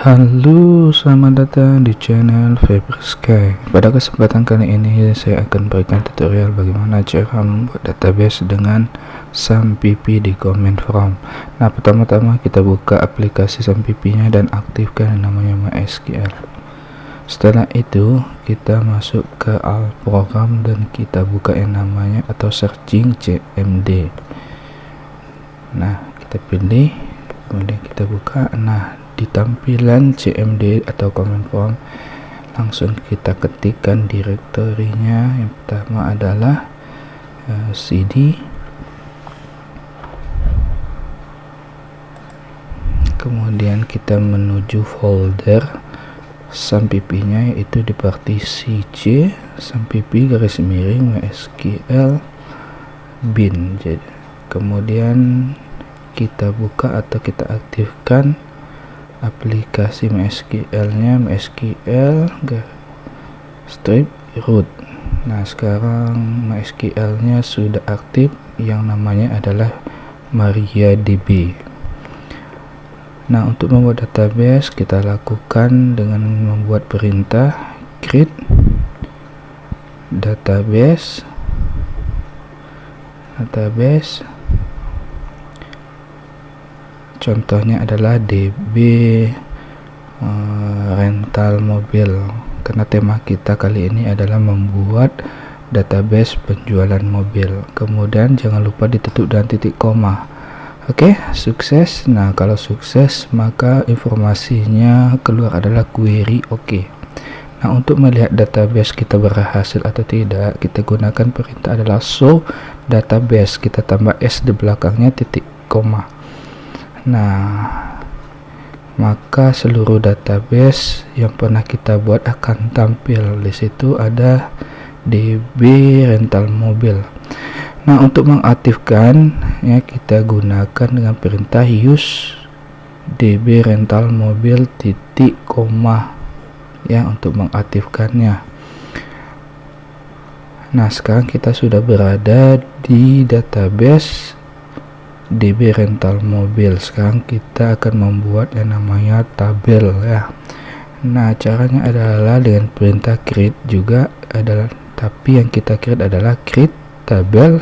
Halo, selamat datang di channel Febri Sky. Pada kesempatan kali ini saya akan berikan tutorial bagaimana cara membuat database dengan SAMPP di Command Prompt. Nah, pertama-tama kita buka aplikasi SAMPP-nya dan aktifkan yang namanya MySQL. Setelah itu kita masuk ke Alt Program dan kita buka yang namanya atau searching CMD. Nah, kita pilih, kemudian kita buka. Nah, di tampilan CMD atau Command Prompt langsung kita ketikkan direktorinya. Yang pertama adalah cd, kemudian kita menuju folder SAMPP-nya, yaitu di partisi C SAMPP _MySQL bin. Jadi kemudian kita buka atau kita aktifkan aplikasi MySQL-nya, MySQL strip root. Nah, sekarang MySQL-nya sudah aktif, yang namanya adalah MariaDB. Nah, untuk membuat database kita lakukan dengan membuat perintah create database. Contohnya adalah DB rental mobil, karena tema kita kali ini adalah membuat database penjualan mobil. Kemudian jangan lupa ditutup dengan titik koma. Oke, sukses. Nah, kalau sukses maka informasinya keluar adalah query oke. Nah, untuk melihat database kita berhasil atau tidak, kita gunakan perintah adalah show database, kita tambah s di belakangnya titik koma. Nah, maka seluruh database yang pernah kita buat akan tampil. Di situ ada DB rental mobil. Nah, untuk mengaktifkan ya kita gunakan dengan perintah use DB rental mobil titik koma ya untuk mengaktifkannya. Nah, sekarang kita sudah berada di database DB rental mobil. Sekarang kita akan membuat yang namanya tabel ya. Nah, caranya adalah dengan perintah create juga adalah, tapi yang kita create adalah create tabel,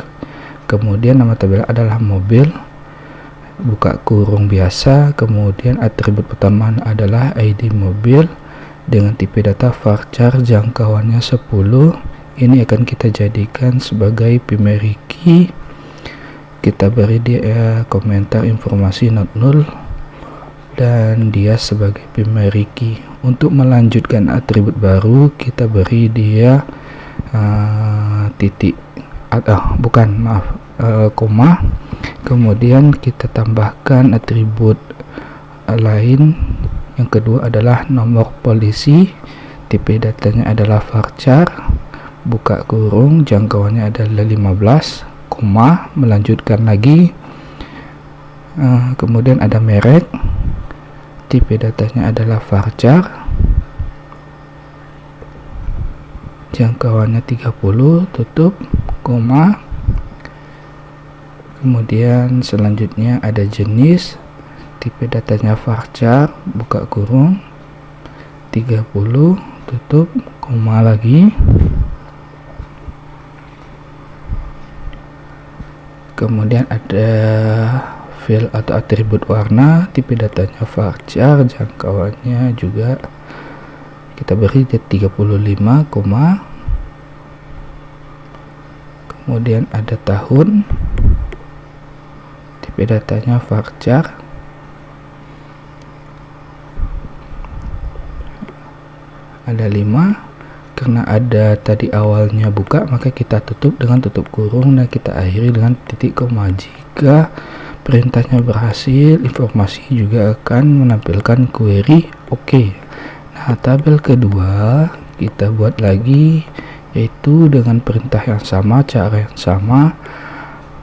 kemudian nama tabel adalah mobil, buka kurung biasa, kemudian atribut pertama adalah ID mobil dengan tipe data varchar jangkauannya 10. Ini akan kita jadikan sebagai primary key. Kita beri dia komentar informasi not null dan dia sebagai primary key. Untuk melanjutkan atribut baru kita beri dia koma. Kemudian kita tambahkan atribut lain. Yang kedua adalah nomor polisi, tipe datanya adalah varchar, buka kurung, jangkauannya adalah 15, koma, melanjutkan lagi. Kemudian ada merek, tipe datanya adalah varchar, jangkauannya 30, tutup, koma. Kemudian selanjutnya ada jenis, tipe datanya varchar, buka kurung, 30, tutup, koma lagi. Kemudian ada field atau atribut warna, tipe datanya varchar, jangkauannya juga kita beri di 35, kemudian ada tahun, tipe datanya varchar, ada 5. Karena ada tadi awalnya buka, maka kita tutup dengan tutup kurung dan kita akhiri dengan titik koma. Jika perintahnya berhasil, informasi juga akan menampilkan query oke. Nah, tabel kedua kita buat lagi, yaitu dengan perintah yang sama, cara yang sama,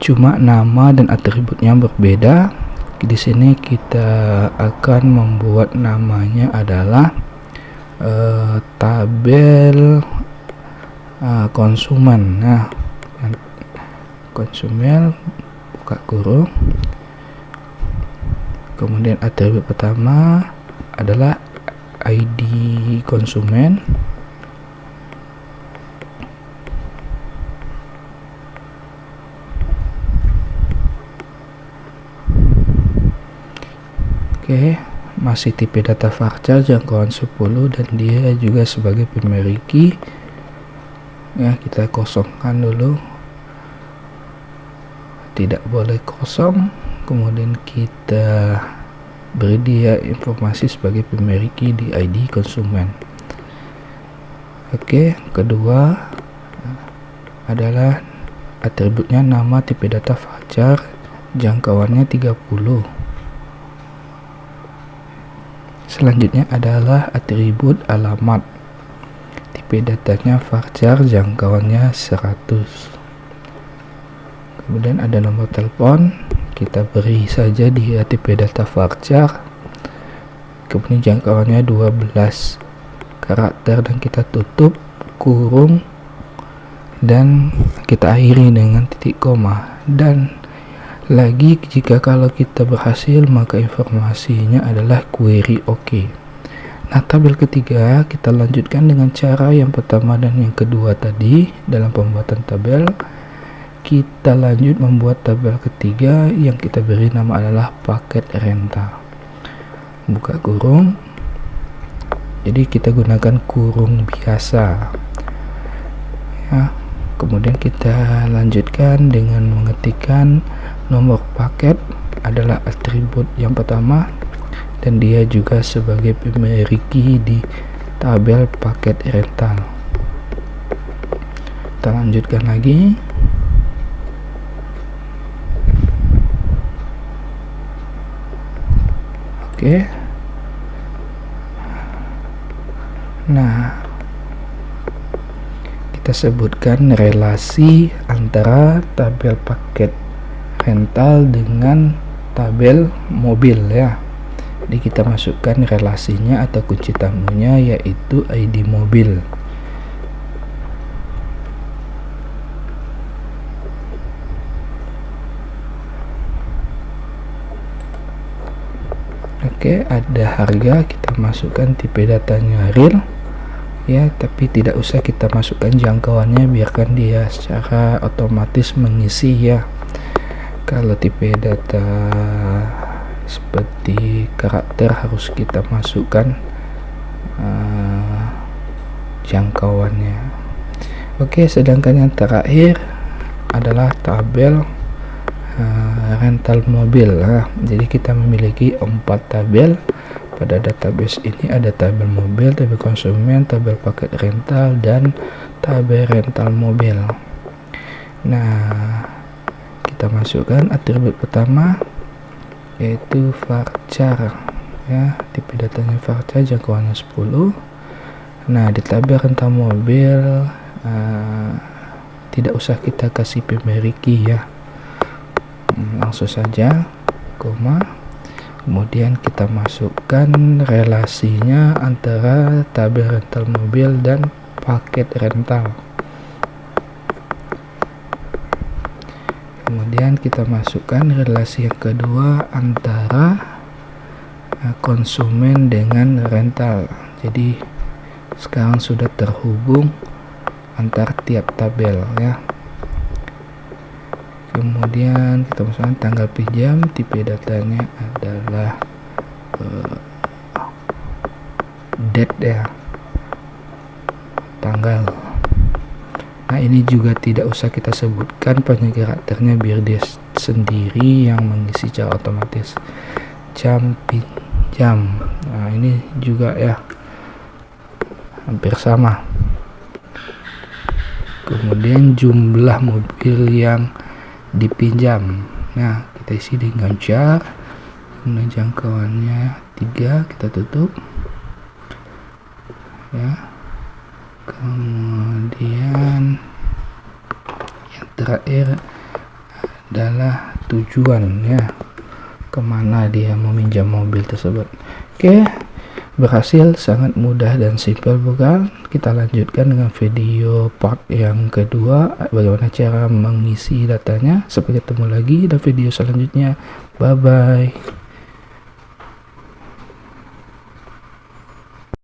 cuma nama dan atributnya berbeda. Di sini kita akan membuat namanya adalah tabel konsumen. Nah, konsumen, buka kurung, kemudian atribut pertama adalah ID konsumen. Oke, masih tipe data varchar jangkauan 10 dan dia juga sebagai pemiliki. Ya, kita kosongkan dulu, tidak boleh kosong, kemudian kita beri dia informasi sebagai pemiliki di ID konsumen. Oke, kedua adalah atributnya nama tipe data varchar jangkauannya 30. Selanjutnya adalah atribut alamat, tipe datanya varchar jangkauannya 100. Kemudian ada nomor telepon, kita beri saja di tipe data varchar, kemudian jangkauannya 12 karakter dan kita tutup kurung dan kita akhiri dengan titik koma. Dan lagi jika kalau kita berhasil maka informasinya adalah query OK. Nah, tabel ketiga kita lanjutkan dengan cara yang pertama dan yang kedua tadi dalam pembuatan tabel. Kita lanjut membuat tabel ketiga yang kita beri nama adalah paket rental. Buka kurung, jadi kita gunakan kurung biasa ya. Kemudian kita lanjutkan dengan mengetikkan nomor paket adalah atribut yang pertama dan dia juga sebagai pemiliki di tabel paket rental. Kita lanjutkan lagi. Oke. Nah, kita sebutkan relasi antara tabel paket rental dengan tabel mobil ya. Jadi kita masukkan relasinya atau kunci tamunya yaitu ID mobil. Oke, ada harga, kita masukkan tipe datanya real ya, tapi tidak usah kita masukkan jangkauannya, biarkan dia secara otomatis mengisi ya. Kalau tipe data seperti karakter harus kita masukkan jangkauannya. Oke, sedangkan yang terakhir adalah tabel rental mobil. Jadi kita memiliki 4 tabel pada database ini, ada tabel mobil, tabel konsumen, tabel paket rental, dan tabel rental mobil. Nah, kita masukkan atribut pertama yaitu varchar ya, tipe datanya varchar jangkauannya 10. Nah, di tabel rental mobil tidak usah kita kasih pemiliki ya, langsung saja koma, kemudian kita masukkan relasinya antara tabel rental mobil dan paket rental. Kemudian kita masukkan relasi yang kedua antara konsumen dengan rental. Jadi sekarang sudah terhubung antar tiap tabel ya. Kemudian kita masukkan tanggal pinjam, tipe datanya adalah date ya, tanggal. Nah, ini juga tidak usah kita sebutkan panjang karakternya, biar dia sendiri yang mengisi secara otomatis. Jam pinjam, nah ini juga ya hampir sama. Kemudian jumlah mobil yang dipinjam, nah kita isi dengan jar, kemudian jangkauannya 3, kita tutup ya. Kemudian yang terakhir adalah tujuan ya, kemana dia meminjam mobil tersebut. Oke, berhasil, sangat mudah dan simpel bukan? Kita lanjutkan dengan video part yang kedua, bagaimana cara mengisi datanya. Sampai ketemu lagi dalam video selanjutnya. Bye bye.